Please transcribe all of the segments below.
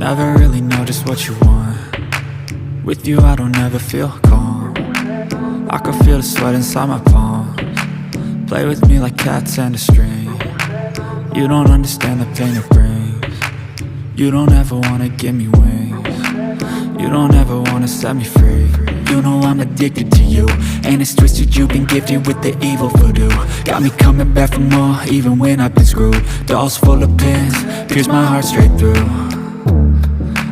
never really know just what you want. With you I don't ever feel calm. I can feel the sweat inside my palms. Play with me like cats and a string. You don't understand the pain it brings. You don't ever wanna give me wings. You don't ever wanna set me free. You know I'm addicted to you, and it's twisted, you've been gifted with the evil voodoo. Got me coming back for more, even when I've been screwed. Dolls full of pins, pierce my heart straight through.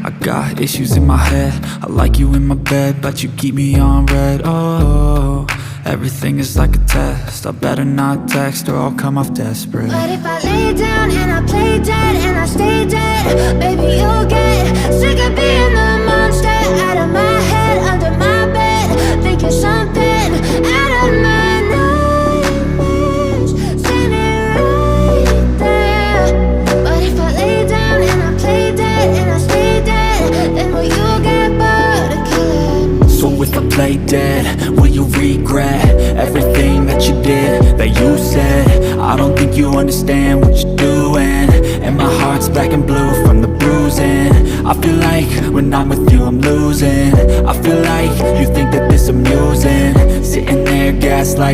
I got issues in my head, I like you in my bed, but you keep me on red. Oh, everything is like a test, I better not text or I'll come off desperate. But if I lay down and I play dead and I stay dead, baby you'll get sick of being the monster out of my head, under my bed, thinking something out of my nightmares, standing right there. But if I lay down and I play dead and I stay dead, then will you get bored of killing? So if I play dead, will you regret everything that you did, that you said? I don't think you understand what you're doing, and my heart's black and blue from the bruising. I feel like when I'm with you I'm losing. I feel like you think that this amusing, sitting there gaslighting